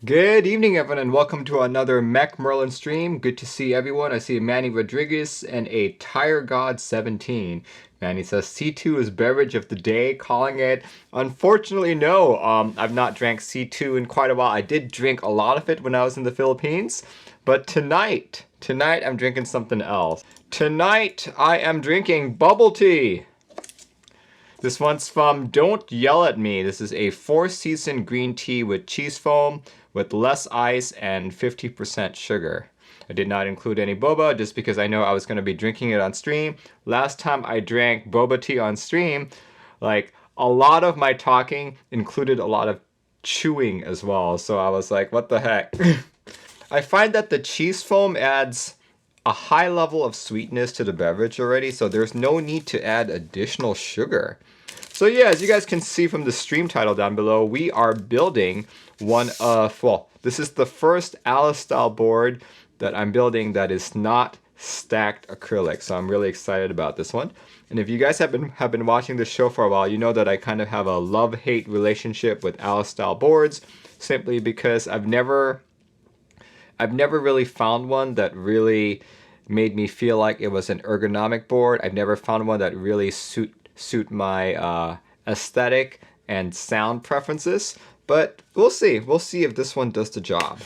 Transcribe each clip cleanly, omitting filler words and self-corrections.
Good evening, everyone, and welcome to another Mech Merlin stream. Good to see everyone. I see Manny Rodriguez and a Tire God 17. Manny says C2 is beverage of the day, calling it. Unfortunately, no. I've not drank C2 in quite a while. I did drink a lot of it when I was in the Philippines, but tonight I'm drinking something else. Tonight I am drinking bubble tea. This one's from Don't Yell at Me. This is a 4-season green tea with cheese foam, with less ice and 50% sugar. I did not include any boba just because I know I was going to be drinking it on stream. Last time I drank boba tea on stream, like a lot of my talking included a lot of chewing as well. So I was like, what the heck? I find that the cheese foam adds a high level of sweetness to the beverage already, so there's no need to add additional sugar. So yeah, as you guys can see from the stream title down below, we are building one of, well, this is the first Alice style board that I'm building that is not stacked acrylic. So I'm really excited about this one. And if you guys have been watching this show for a while, you know that I kind of have a love-hate relationship with Alice style boards, simply because I've never really found one that really made me feel like it was an ergonomic board. I've never found one that really suit my aesthetic and sound preferences. But we'll see. We'll see if this one does the job.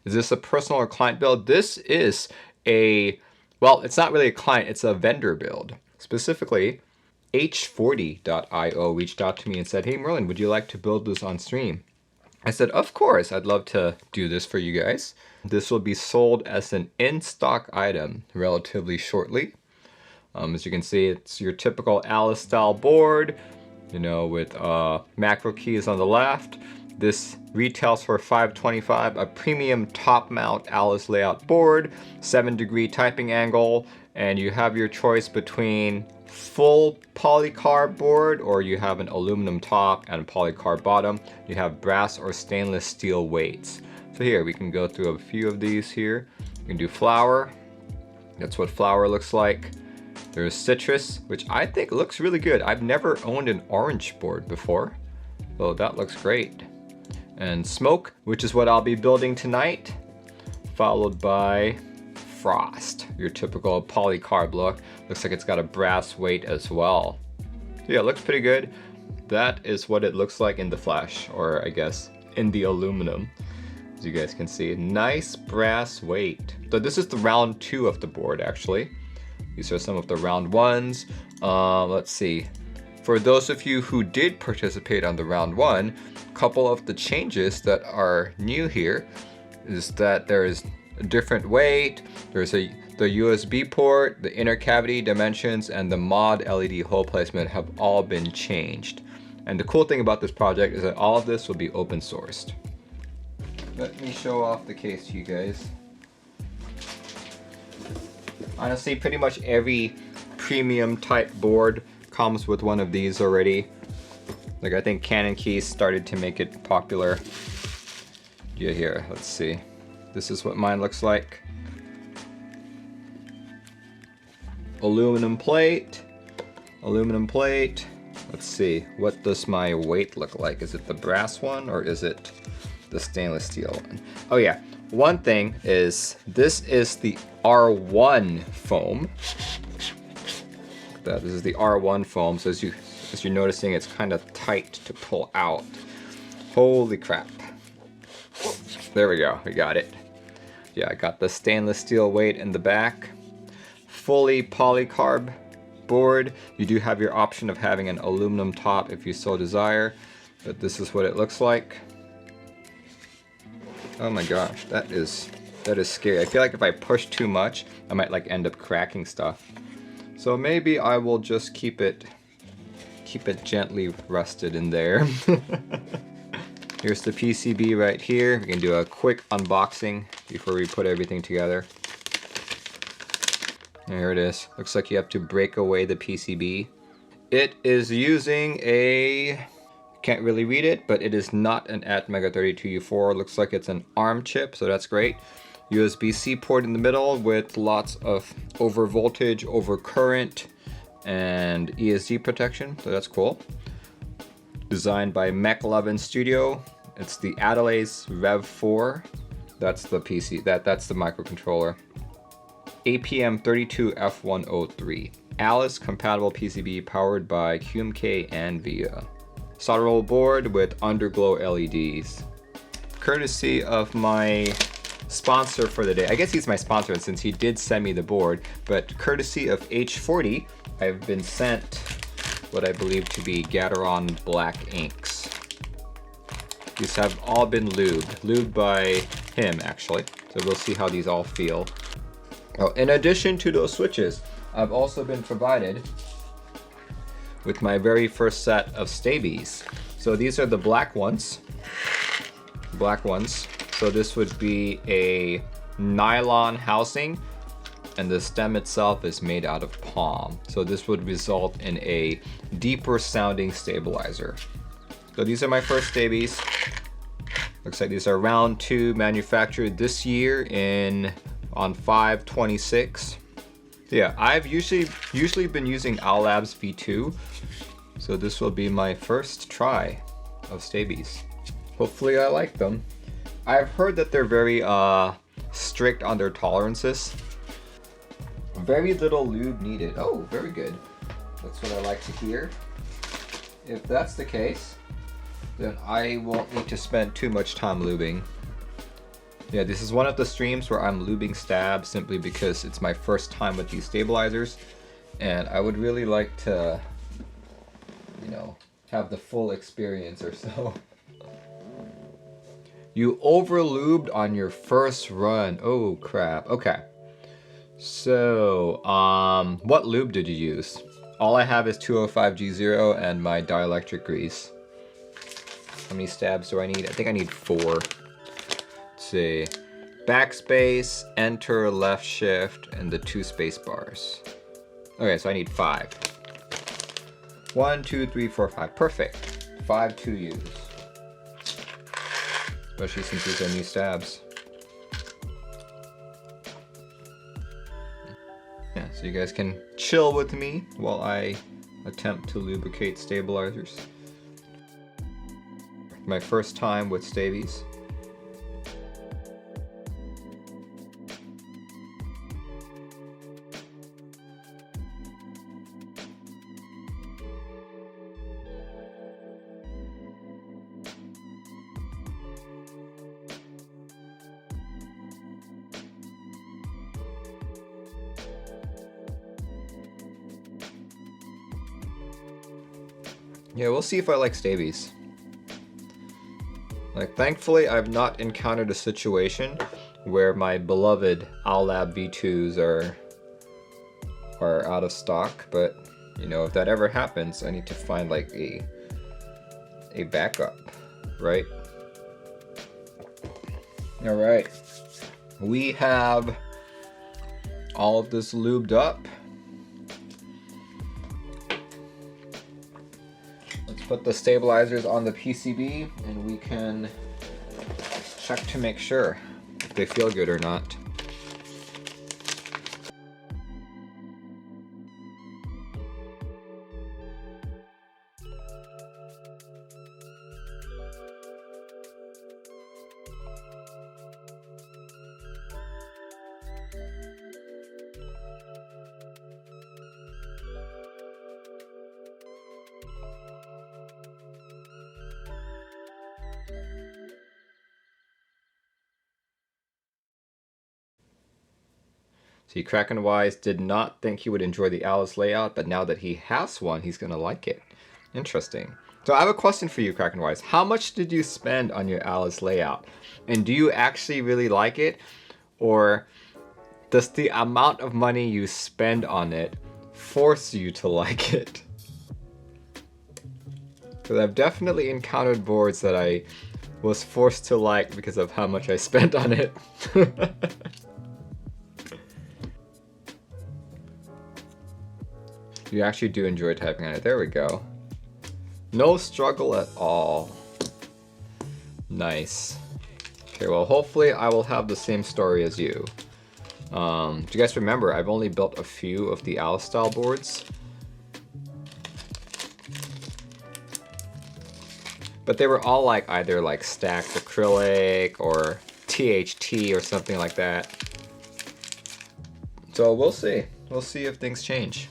Is this a personal or client build? This is well, it's not really a client, it's a vendor build. Specifically, h40.io reached out to me and said, hey Merlin, would you like to build this on stream? I said, of course, I'd love to do this for you guys. This will be sold as an in-stock item relatively shortly. As you can see, it's your typical Alice style board, you know, with macro keys on the left. This retails for $525, a premium top mount Alice layout board, 7-degree typing angle, and you have your choice between full polycarb board, or you have an aluminum top and polycarb bottom. You have brass or stainless steel weights. So here we can go through a few of these here. You can do flower. That's what flower looks like. There's citrus, which I think looks really good. I've never owned an orange board before, so that looks great. And smoke, which is what I'll be building tonight, followed by frost, your typical polycarb look. Looks like it's got a brass weight as well. So yeah, it looks pretty good. That is what it looks like in the flesh, or I guess in the aluminum. As you guys can see, nice brass weight. So this is the round 2 of the board actually. These are some of the round 1s. Let's see. For those of you who did participate on the round 1, a couple of the changes that are new here is that there is a different weight, there's the USB port, the inner cavity dimensions, and the mod LED hole placement have all been changed. And the cool thing about this project is that all of this will be open sourced. Let me show off the case to you guys. Honestly, pretty much every premium type board comes with one of these already. Like I think Canon Keys started to make it popular. Yeah, here, let's see. This is what mine looks like. Aluminum plate. Aluminum plate. Let's see, what does my weight look like? Is it the brass one or is it the stainless steel one? Oh yeah, one thing is this is the R1 foam. This is the R1 foam, so as you're noticing, it's kind of tight to pull out. Holy crap. There we go, we got it. Yeah, I got the stainless steel weight in the back. Fully polycarb board. You do have your option of having an aluminum top if you so desire, but this is what it looks like. Oh my gosh, that is scary. I feel like if I push too much, I might like end up cracking stuff. So maybe I will just keep it gently rusted in there. Here's the PCB right here. We can do a quick unboxing before we put everything together. There it is. Looks like you have to break away the PCB. It is using a, can't really read it, but it is not an Atmega32U4. Looks like it's an ARM chip, so that's great. USB-C port in the middle with lots of over voltage, over current, and ESD protection, so that's cool. Designed by Mech11 Studio, It's the Adelaide Rev 4. That's the PC. That's the microcontroller. APM32F103. Alice compatible PCB powered by QMK and VIA. Solderable board with underglow LEDs. Courtesy of my sponsor for the day. I guess he's my sponsor since he did send me the board, but courtesy of H40, I've been sent what I believe to be Gateron black inks. These have all been lubed by him actually. So we'll see how these all feel. Oh, in addition to those switches, I've also been provided with my very first set of stabies. So these are the black ones. So this would be a nylon housing, and the stem itself is made out of palm. So this would result in a deeper sounding stabilizer. So these are my first stabies. Looks like these are round 2, manufactured this year on 5/26. So yeah, I've usually been using Owl Labs V2, so this will be my first try of stabies. Hopefully I like them. I've heard that they're very strict on their tolerances. Very little lube needed. Oh, very good. That's what I like to hear. If that's the case, then I won't need to spend too much time lubing. Yeah, this is one of the streams where I'm lubing stabs simply because it's my first time with these stabilizers, and I would really like to, you know, have the full experience or so. You over-lubed on your first run. Oh crap. Okay. So, what lube did you use? All I have is 205G0 and my dielectric grease. How many stabs do I need? I think I need 4. Let's see. Backspace, enter, left shift, and the 2 space bars. Okay, so I need 5. 1, 2, 3, 4, 5. Perfect. 5 to use. Especially since these are new stabs. Yeah, so you guys can chill with me while I attempt to lubricate stabilizers. My first time with stabies. Yeah, we'll see if I like stabies. Like, thankfully, I've not encountered a situation where my beloved Owl Lab V2s are out of stock, but you know, if that ever happens, I need to find like a backup, right? All right, we have all of this lubed up. Put the stabilizers on the PCB and we can check to make sure if they feel good or not. See, Krakenwise did not think he would enjoy the Alice layout, but now that he has one, he's gonna like it. Interesting. So I have a question for you, Krakenwise. How much did you spend on your Alice layout? And do you actually really like it? Or does the amount of money you spend on it force you to like it? Because I've definitely encountered boards that I was forced to like because of how much I spent on it. You actually do enjoy typing on it. There we go. No struggle at all. Nice. Okay, well, hopefully I will have the same story as you. Do you guys remember, I've only built a few of the Alice style boards. But they were all like either like stacked acrylic or THT or something like that. So we'll see. We'll see if things change.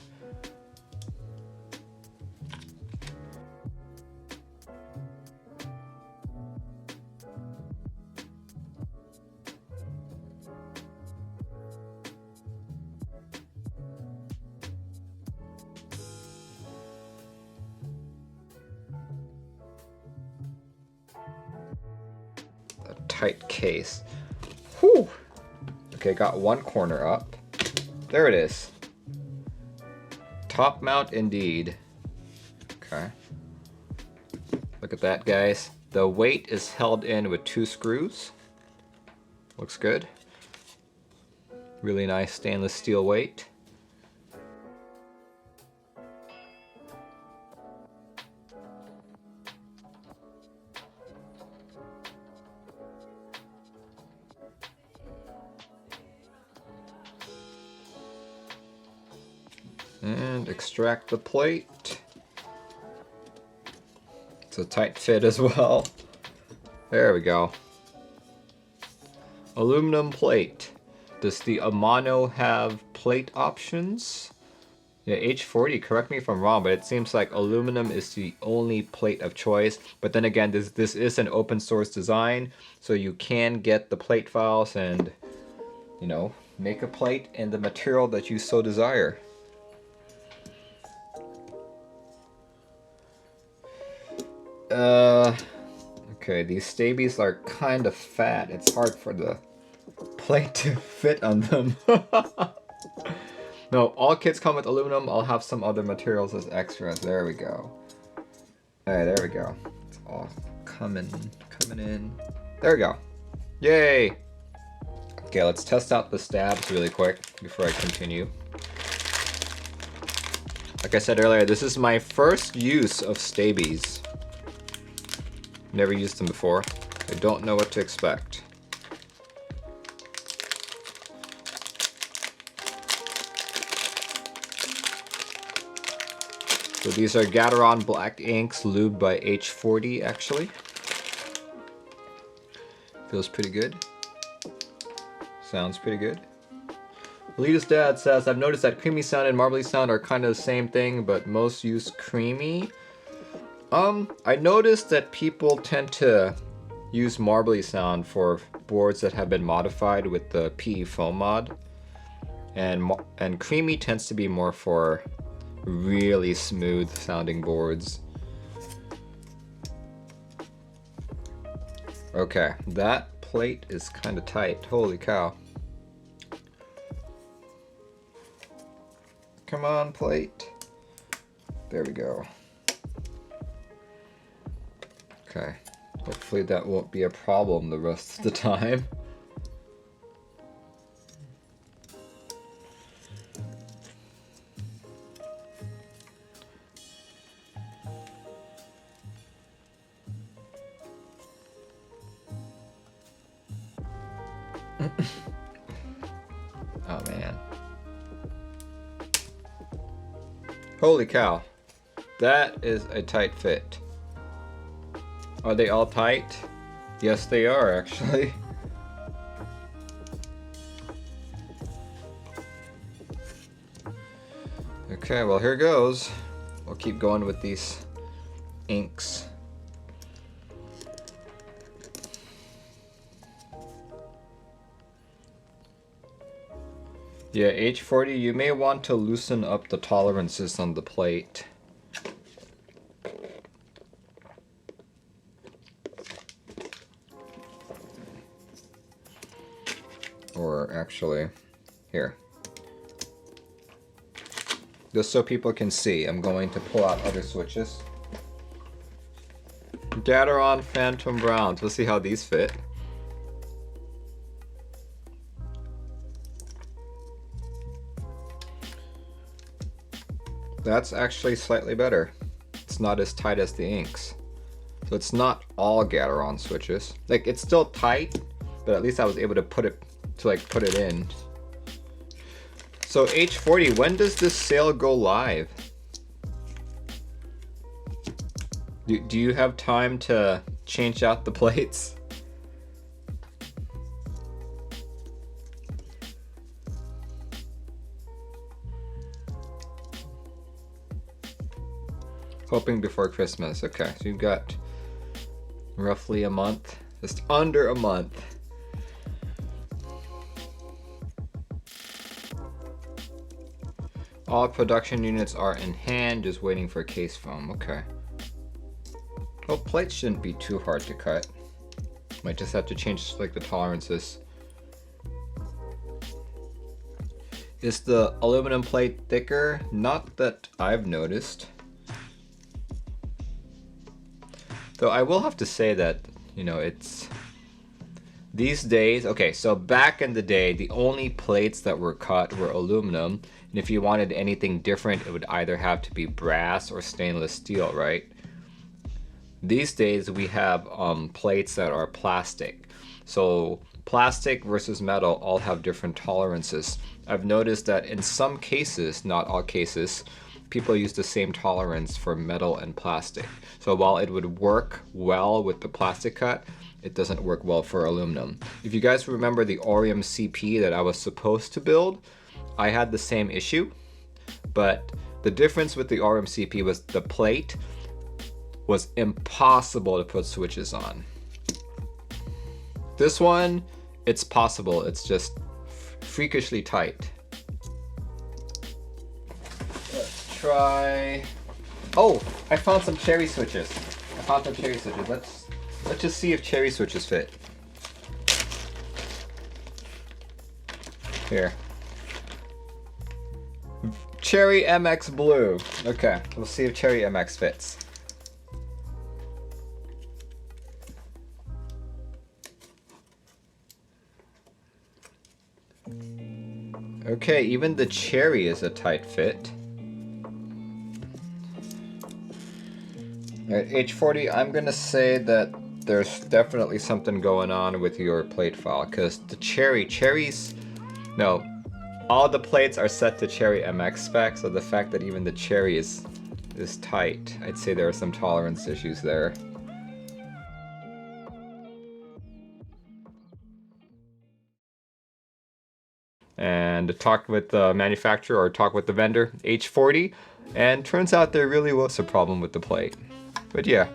A tight case. Whew. Okay, got one corner up. There it is. Top mount indeed. Okay. Look at that, guys. The weight is held in with 2 screws. Looks good. Really nice stainless steel weight. And extract the plate. It's a tight fit as well. There we go. Aluminum plate. Does the Amano have plate options? Yeah, H40, correct me if I'm wrong, but it seems like aluminum is the only plate of choice. But then again, this is an open source design, so you can get the plate files and, you know, make a plate in the material that you so desire. Okay, these stabies are kind of fat. It's hard for the plate to fit on them. No, all kits come with aluminum. I'll have some other materials as extras. There we go. Alright, there we go. It's all coming in. There we go. Yay! Okay, let's test out the stabs really quick before I continue. Like I said earlier, this is my first use of stabies. Never used them before. I don't know what to expect. So these are Gateron black inks lubed by H40 actually. Feels pretty good. Sounds pretty good. Alita's dad says, I've noticed that creamy sound and marbly sound are kind of the same thing, but most use creamy. I noticed that people tend to use marbly sound for boards that have been modified with the PE foam mod, and creamy tends to be more for really smooth sounding boards. Okay, that plate is kind of tight. Holy cow. Come on, plate. There we go. Okay, hopefully that won't be a problem the rest of the time. Oh man. Holy cow. That is a tight fit. Are they all tight? Yes, they are actually. Okay, well here goes. We'll keep going with these inks. Yeah, H40, you may want to loosen up the tolerances on the plate. Or actually, here. Just so people can see, I'm going to pull out other switches. Gateron Phantom Browns. Let's see how these fit. That's actually slightly better. It's not as tight as the inks. So it's not all Gateron switches. Like, it's still tight, but at least I was able to put it in. So H40, when does this sale go live? Do you have time to change out the plates? Hoping before Christmas. Okay, so you've got roughly a month, just under a month. All production units are in hand, just waiting for case foam. Okay. Well, plates shouldn't be too hard to cut. Might just have to change like the tolerances. Is the aluminum plate thicker? Not that I've noticed. Though I will have to say that, you know, it's these days, okay, so back in the day, the only plates that were cut were aluminum. And if you wanted anything different, it would either have to be brass or stainless steel, right? These days we have plates that are plastic. So plastic versus metal all have different tolerances. I've noticed that in some cases, not all cases, people use the same tolerance for metal and plastic. So while it would work well with the plastic cut, it doesn't work well for aluminum. If you guys remember the Orium CP that I was supposed to build, I had the same issue, but the difference with the Orium CP was the plate was impossible to put switches on. This one, it's possible, it's just freakishly tight. Let's try, oh, I found some cherry switches. Let's just see if cherry switches fit. Here. Cherry MX Blue. Okay, we'll see if Cherry MX fits. Okay, even the cherry is a tight fit. At H40, I'm gonna say that there's definitely something going on with your plate file, because the cherries, no, all the plates are set to Cherry MX spec, so the fact that even the cherry is tight, I'd say there are some tolerance issues there. And talked with the manufacturer, or talked with the vendor, H40, and turns out there really was a problem with the plate. But yeah,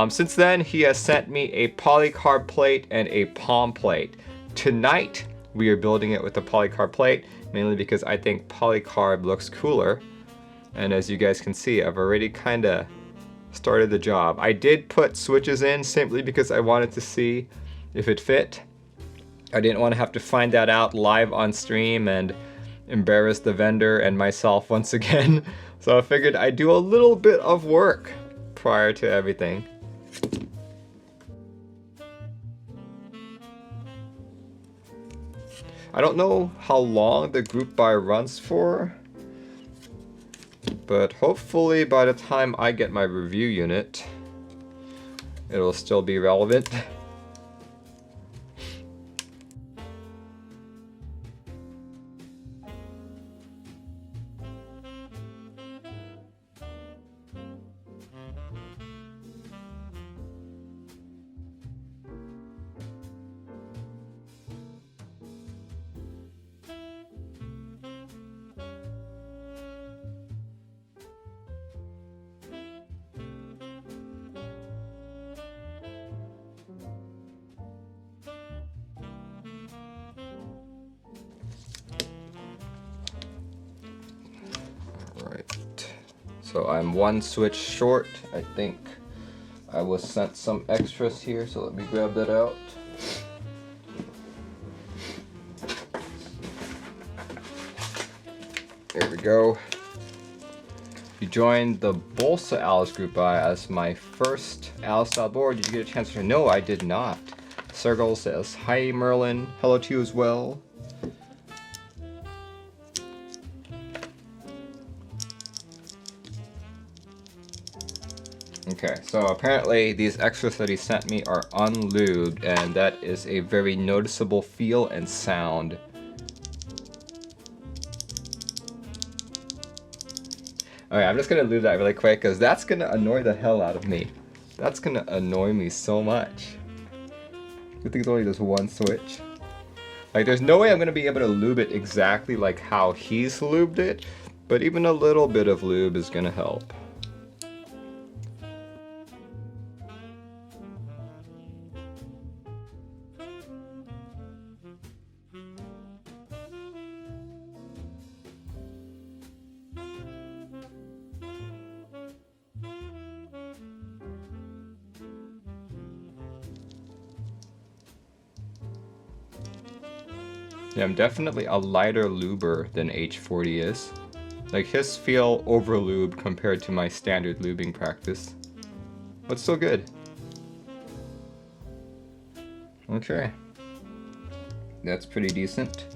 since then he has sent me a polycarb plate and a palm plate. Tonight we are building it with a polycarb plate, mainly because I think polycarb looks cooler. And as you guys can see, I've already kind of started the job. I did put switches in simply because I wanted to see if it fit. I didn't want to have to find that out live on stream and embarrass the vendor and myself once again. So I figured I'd do a little bit of work prior to everything. I don't know how long the group buy runs for, but hopefully by the time I get my review unit, it'll still be relevant. So I'm one switch short. I think I was sent some extras here, so let me grab that out. There we go. You joined the Bolsa Alice group buy as my first Alice style board. Did you get a chance to? No, I did not. Sergal says, hi Merlin, hello to you as well. Okay, so apparently these extras that he sent me are unlubed, and that is a very noticeable feel and sound. Alright, I'm just gonna lube that really quick, because that's gonna annoy the hell out of me. That's gonna annoy me so much. Good thing it's only just one switch. Like, there's no way I'm gonna be able to lube it exactly like how he's lubed it, but even a little bit of lube is gonna help. Yeah, I'm definitely a lighter luber than H40 is. Like, his feel over lubed compared to my standard lubing practice. But still good. Okay. That's pretty decent.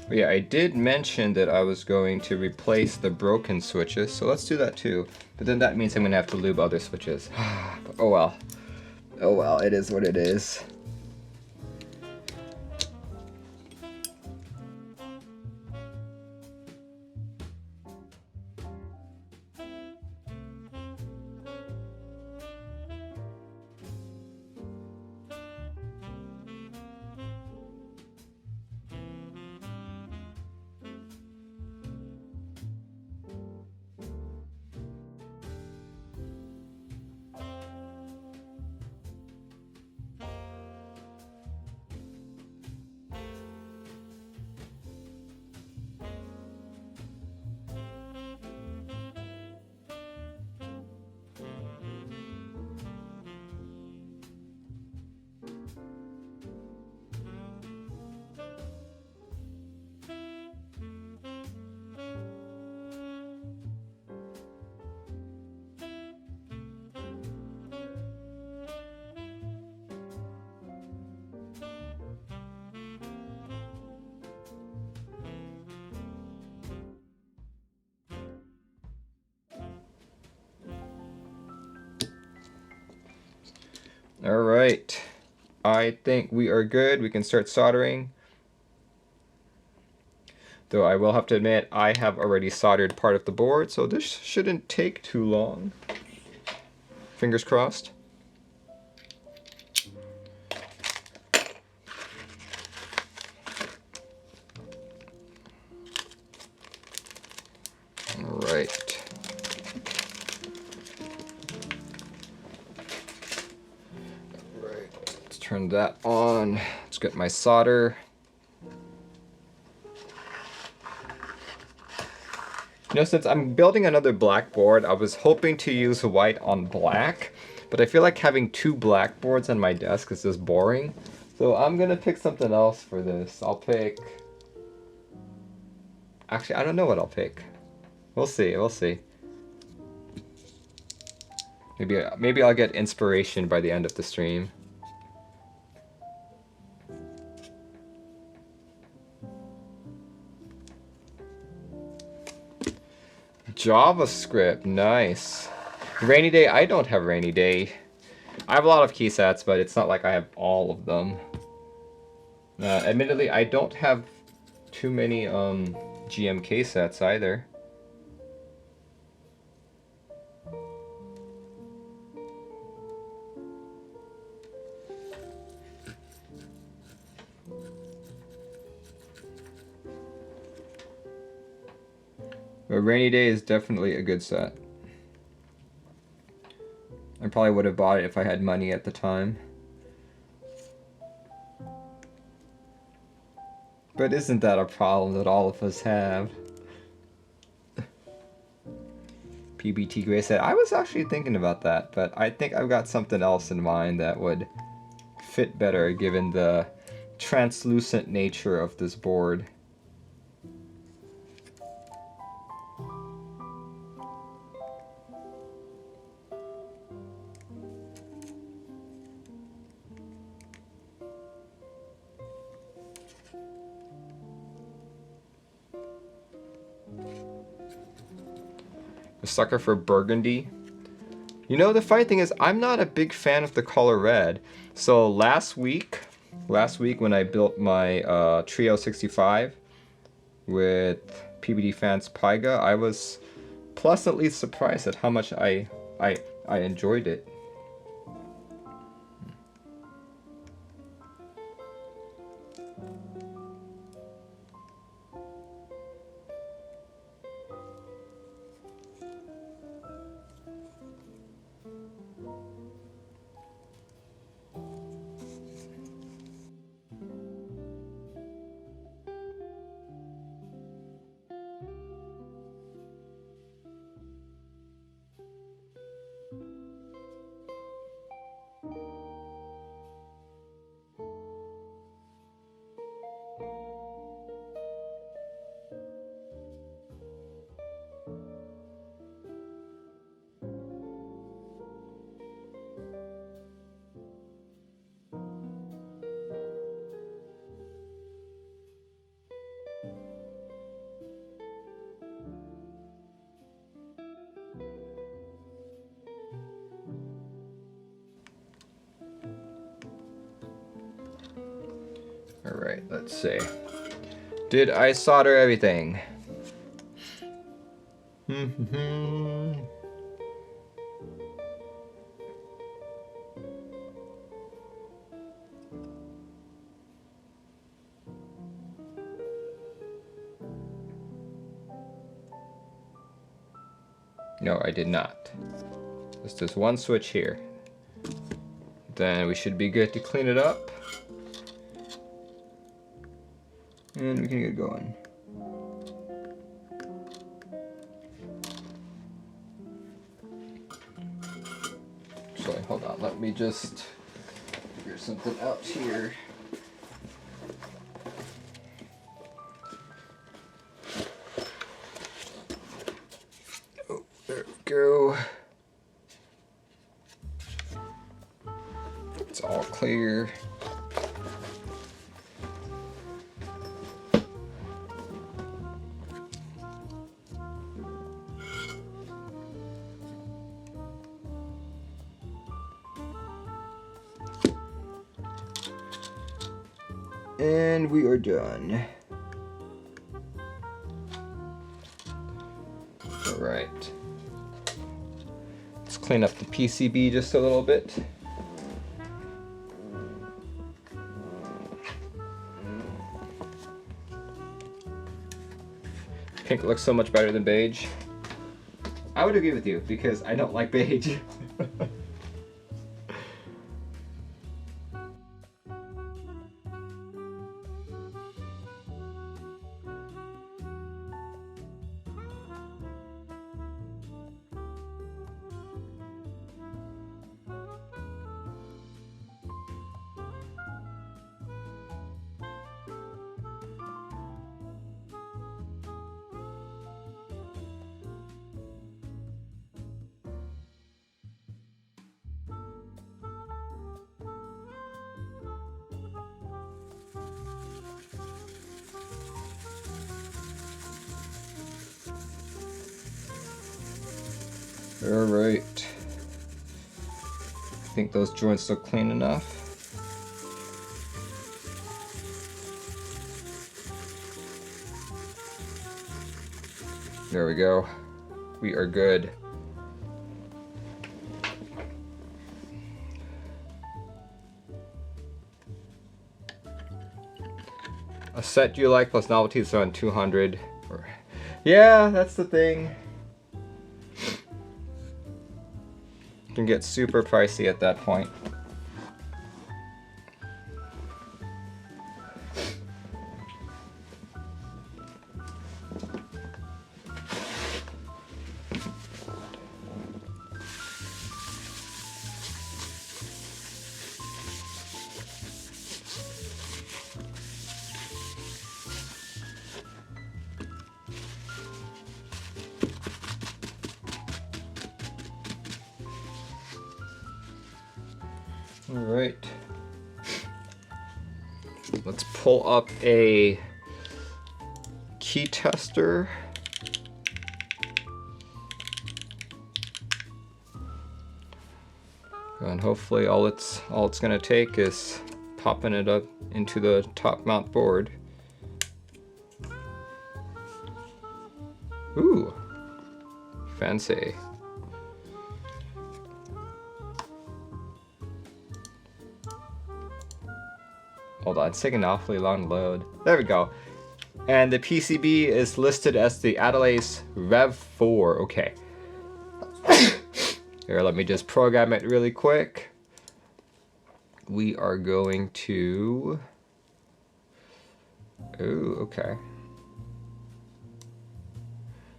But yeah, I did mention that I was going to replace the broken switches, so let's do that too. But then that means I'm gonna have to lube other switches. Oh well. Oh well, it is what it is. All right, I think we are good. We can start soldering. Though I will have to admit, I have already soldered part of the board, so this shouldn't take too long. Fingers crossed. All right. Turn that on. Let's get my solder. You know, since I'm building another black board, I was hoping to use white on black, but I feel like having two black boards on my desk is just boring. So I'm gonna pick something else for this. I'll pick... Actually, I don't know what I'll pick. We'll see, we'll see. Maybe I'll get inspiration by the end of the stream. JavaScript, nice. Rainy day, I don't have rainy day. I have a lot of key sets, but it's not like I have all of them. Admittedly, I don't have too many GMK sets either. But Rainy Day is definitely a good set. I probably would have bought it if I had money at the time. But isn't that a problem that all of us have? PBT Gray said, I was actually thinking about that, but I think I've got something else in mind that would fit better given the translucent nature of this board. A sucker for burgundy. You know, the funny thing is, I'm not a big fan of the color red. So last week when I built my Trio 65 with PBD Fans Pyga. I was pleasantly surprised at how much I enjoyed it. Alright, let's see. Did I solder everything? No, I did not. Just this one switch here. Then we should be good to clean it up. And we can get going. So hold on, let me just figure something out here. Oh, there we go. It's all clear. And we are done. All right. Let's clean up the PCB just a little bit. Pink looks so much better than beige. I would agree with you because I don't like beige. All right. I think those joints look clean enough. There we go. We are good. A set you like plus novelties on 200. Yeah, that's the thing. Can get super pricey at that point. All right, let's pull up a key tester. And hopefully all it's gonna take is popping it up into the top mount board. Ooh, fancy. Hold on, it's taking an awfully long load. There we go. And the PCB is listed as the Adelaide Rev 4. Okay. Here, let me just program it really quick. We are going to... Ooh, okay.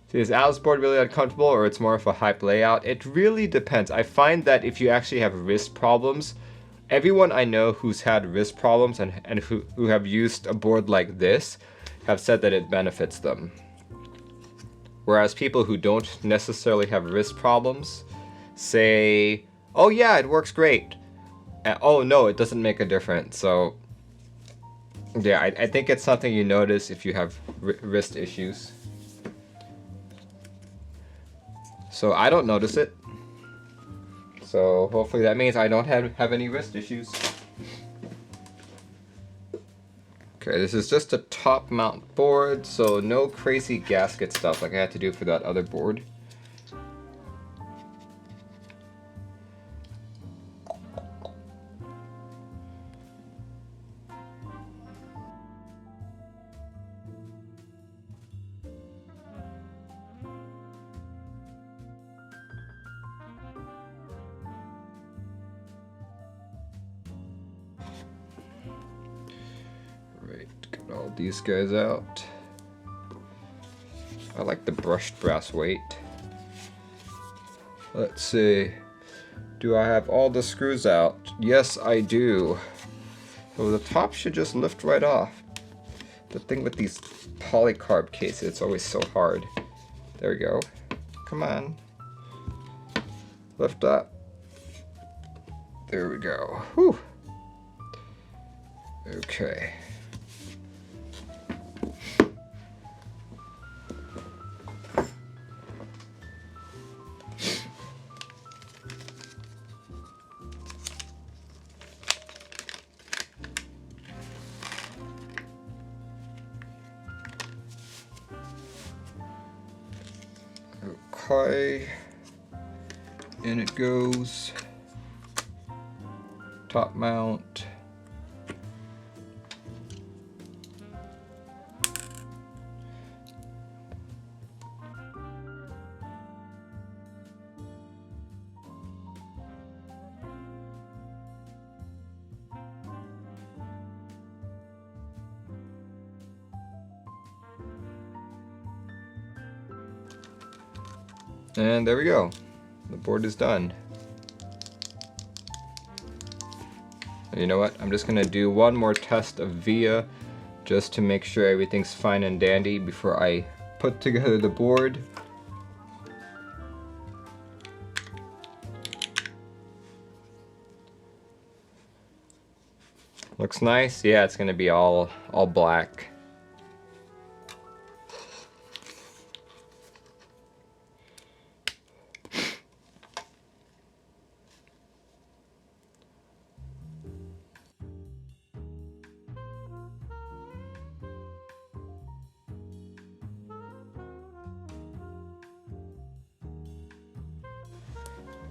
So is Alice board really uncomfortable, or it's more of a hype layout? It really depends. I find that if you actually have wrist problems, everyone I know who's had wrist problems and who have used a board like this have said that it benefits them. Whereas people who don't necessarily have wrist problems say, oh yeah, it works great. And, oh no, it doesn't make a difference. So yeah, I think it's something you notice if you have wrist issues. So I don't notice it. So hopefully that means I don't have any wrist issues. Okay, this is just a top mount board, so no crazy gasket stuff like I had to do for that other board. Get all these guys out. I like the brushed brass weight. Let's see. Do I have all the screws out? Yes, I do. So the top should just lift right off. The thing with these polycarb cases, it's always so hard. There we go. Come on. Lift up. There we go. Whew. Okay. Okay, in it goes. Top mount. And there we go. The board is done. And you know what? I'm just gonna do one more test of VIA just to make sure everything's fine and dandy before I put together the board. Looks nice. Yeah, it's gonna be all black.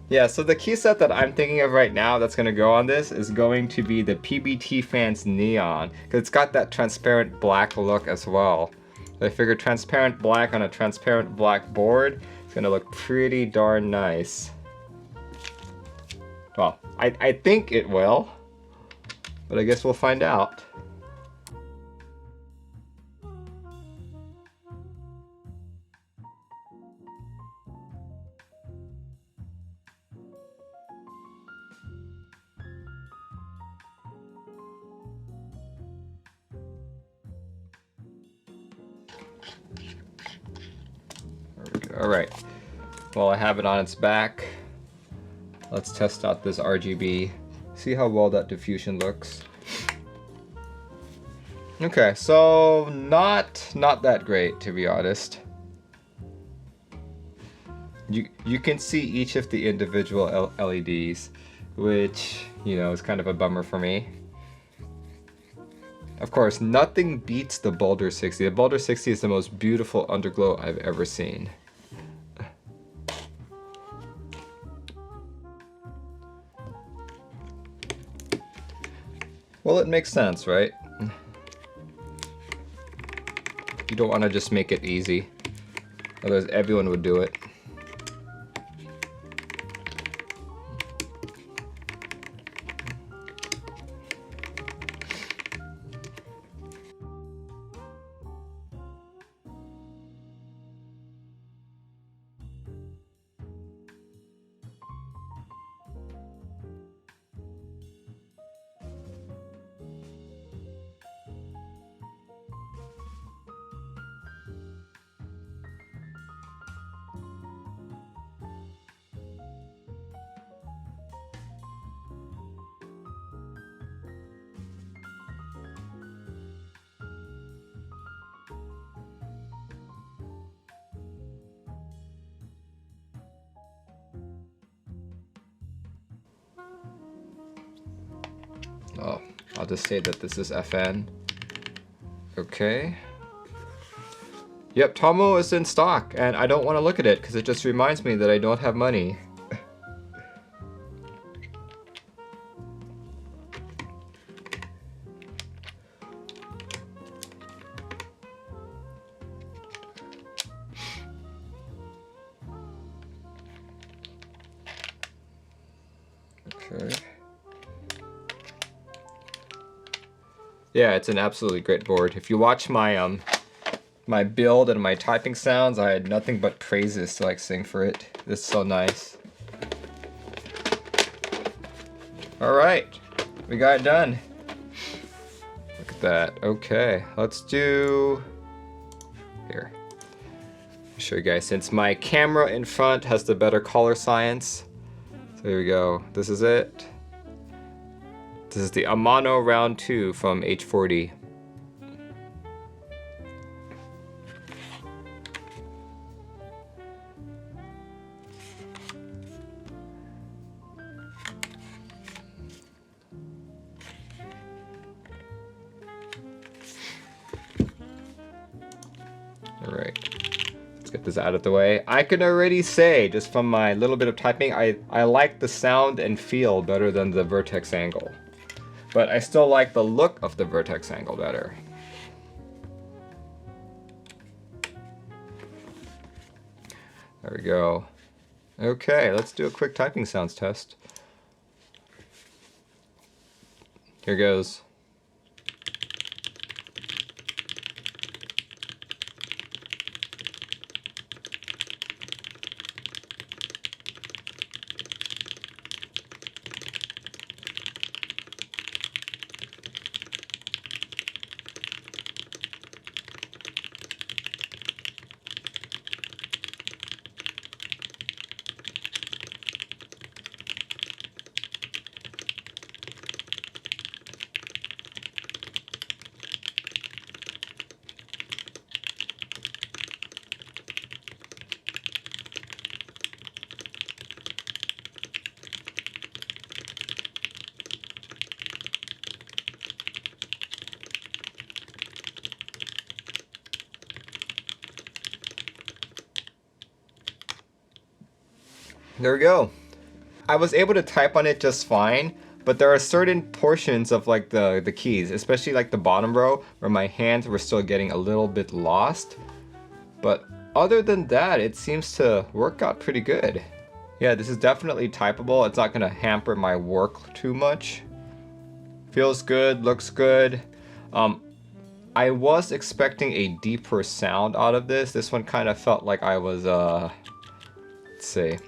Yeah, so the key set that I'm thinking of right now that's going to go on this is going to be the PBT Fans Neon, because it's got that transparent black look as well. So I figure transparent black on a transparent black board is going to look pretty darn nice. Well, I think it will, but I guess we'll find out. Alright, well I have it on its back. Let's test out this RGB, see how well that diffusion looks. Okay, so not that great, to be honest. You can see each of the individual LEDs, which, you know, is kind of a bummer for me. Of course, nothing beats the Boulder 60. The Boulder 60 is the most beautiful underglow I've ever seen. Well, it makes sense, right? You don't want to just make it easy. Otherwise, everyone would do it. Oh, I'll just say that this is FN. Okay. Yep, Tomo is in stock, and I don't want to look at it because it just reminds me that I don't have money. Okay. Yeah, it's an absolutely great board. If you watch my my build and my typing sounds, I had nothing but praises to like sing for it. It's so nice. All right, we got it done. Look at that. Okay, let's do here. I'll show you guys, since my camera in front has the better color science. So here we go. This is it. This is the Amano round 2 from H40. Alright, let's get this out of the way. I can already say, just from my little bit of typing, I like the sound and feel better than the vertex angle. But I still like the look of the vertex angle better. There we go. Okay, let's do a quick typing sounds test. Here goes. There we go. I was able to type on it just fine, but there are certain portions of like the keys, especially like the bottom row, where my hands were still getting a little bit lost. But other than that, it seems to work out pretty good. Yeah, this is definitely typable. It's not gonna hamper my work too much. Feels good, looks good. I was expecting a deeper sound out of this. This one kind of felt like I was, let's see.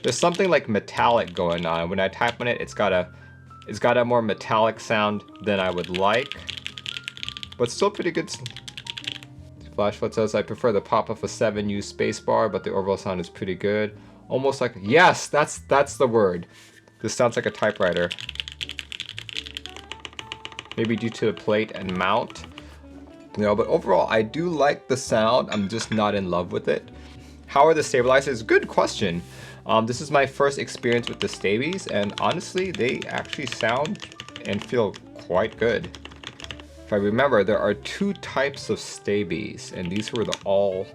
There's something like metallic going on. When I type on it, it's got a more metallic sound than I would like, but still pretty good. Flashfoot says, I prefer the pop of a 7U spacebar, but the overall sound is pretty good. Almost like, yes, that's the word. This sounds like a typewriter. Maybe due to the plate and mount. You know, but overall, I do like the sound. I'm just not in love with it. How are the stabilizers? Good question. This is my first experience with the Stabies, and honestly, they actually sound and feel quite good. If I remember, there are 2 types of Stabies, and these were the all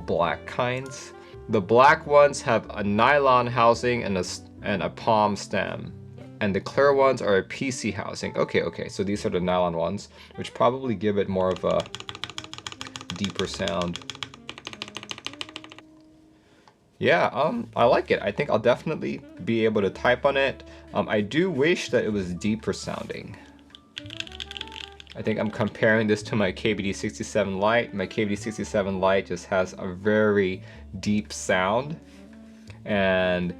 black kinds. The black ones have a nylon housing and a palm stem. And the clear ones are a PC housing. Okay, so these are the nylon ones, which probably give it more of a deeper sound. Yeah, I like it. I think I'll definitely be able to type on it. I do wish that it was deeper sounding. I think I'm comparing this to my KBD67 Lite. My KBD67 Lite just has a very deep sound. And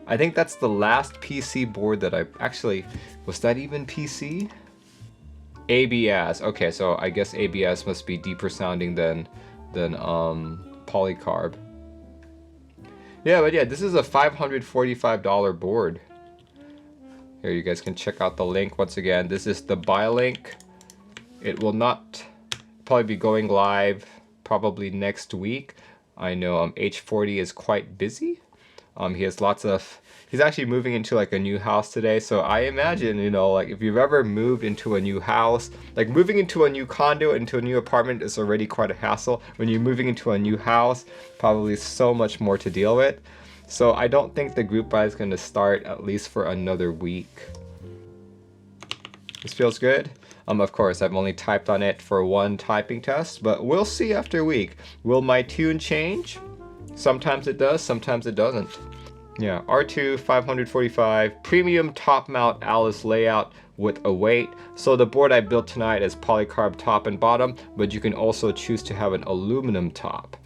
I think that's the last PC board that I actually, was that even PC? ABS. Okay, so I guess ABS must be deeper sounding than polycarb. Yeah, but yeah, this is a $545 board. Here, you guys can check out the link once again. This is the buy link. It will not probably be going live probably next week. I know H40 is quite busy. He has he's actually moving into like a new house today. So I imagine, you know, like if you've ever moved into a new house, like moving into a new condo, into a new apartment is already quite a hassle. When you're moving into a new house, probably so much more to deal with. So I don't think the group buy is going to start at least for another week. This feels good. Of course, I've only typed on it for 1 typing test, but we'll see after a week. Will my tune change? Sometimes it does, sometimes it doesn't. Yeah, R2 545 premium top mount Alice layout with a weight. So the board I built tonight is polycarb top and bottom, but you can also choose to have an aluminum top.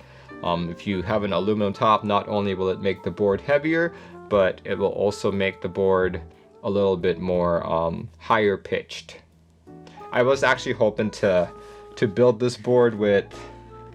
If you have an aluminum top, not only will it make the board heavier, but it will also make the board a little bit more higher pitched. I was actually hoping to build this board with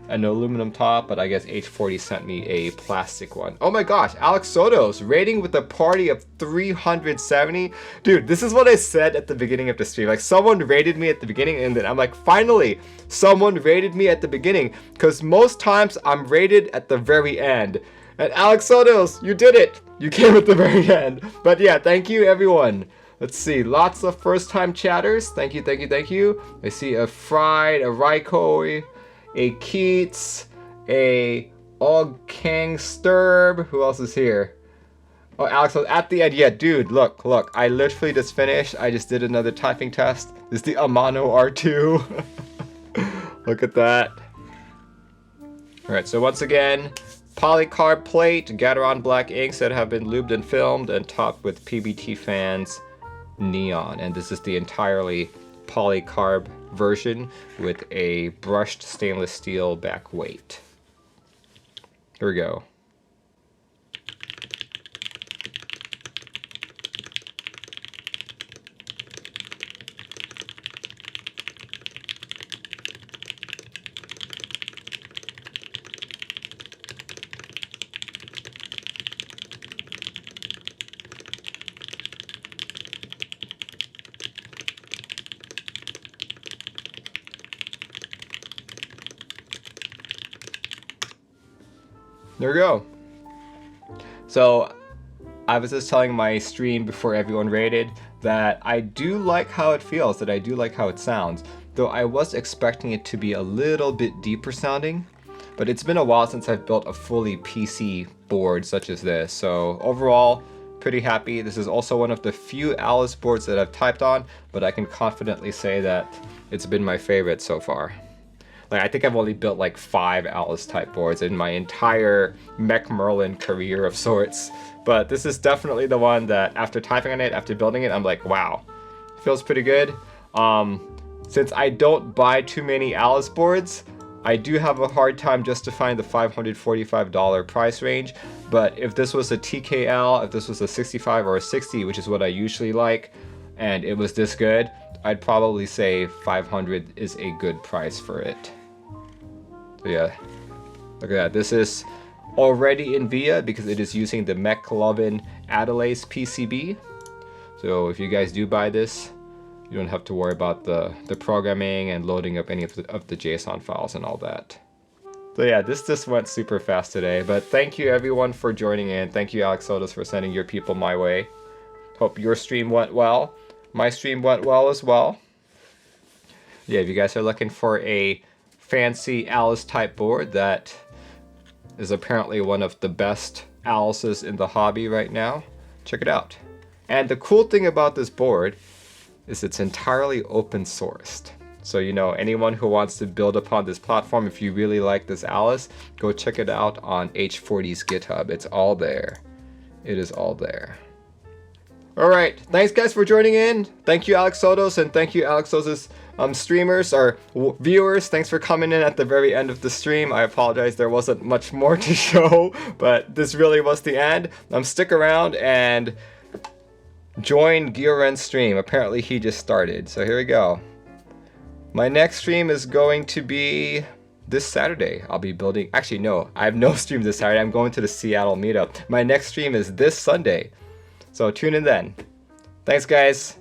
an aluminum top, but I guess H40 sent me a plastic one. Oh my gosh, Alex Soto's rating with a party of 370. Dude, this is what I said at the beginning of the stream. Like, someone rated me at the beginning, and then I'm like, finally, someone rated me at the beginning, because most times I'm rated at the very end. And Alex Soto's, you did it! You came at the very end. But yeah, thank you everyone. Let's see, lots of first-time chatters. Thank you, thank you, thank you. I see a Fried, a Raikoi, a Keats, a Og Kang Sturb. Who else is here? Oh, Alex was at the end. Yeah, dude, look. I literally just finished. I just did another typing test. This is the Amano R2. Look at that. Alright, so once again, polycarb plate, Gateron black inks that have been lubed and filmed and topped with PBT fans neon. And this is the entirely polycarb version with a brushed stainless steel back weight. Here we go. There we go. So I was just telling my stream before everyone rated that I do like how it feels, that I do like how it sounds, though I was expecting it to be a little bit deeper sounding, but it's been a while since I've built a fully PC board such as this. So overall, pretty happy. This is also one of the few Alice boards that I've typed on, but I can confidently say that it's been my favorite so far. Like, I think I've only built like 5 Alice type boards in my entire Mech Merlin career of sorts. But this is definitely the one that after typing on it, after building it, I'm like, wow, feels pretty good. Since I don't buy too many Alice boards, I do have a hard time justifying the $545 price range. But if this was a TKL, if this was a 65 or a 60, which is what I usually like, and it was this good, I'd probably say 500 is a good price for it. So yeah, look at that. This is already in VIA because it is using the MechLovin Adelaide PCB. So if you guys do buy this, you don't have to worry about the programming and loading up any of the JSON files and all that. So yeah, this just went super fast today. But thank you everyone for joining in. Thank you Alex Sotos for sending your people my way. Hope your stream went well. My stream went well as well. Yeah, if you guys are looking for a fancy Alice type board that is apparently one of the best Alices in the hobby right now, check it out. And the cool thing about this board is it's entirely open sourced. So, you know, anyone who wants to build upon this platform, if you really like this Alice, go check it out on H40's GitHub. It's all there. It is all there. All right, thanks guys for joining in. Thank you Alex Sotos, and thank you Alex Sotos' streamers or viewers. Thanks for coming in at the very end of the stream. I apologize there wasn't much more to show, but this really was the end. Stick around and join Gateron's stream. Apparently he just started, so here we go. My next stream is going to be this Saturday. I'll be building, actually no, I have no stream this Saturday. I'm going to the Seattle meetup. My next stream is this Sunday. So tune in then. Thanks guys.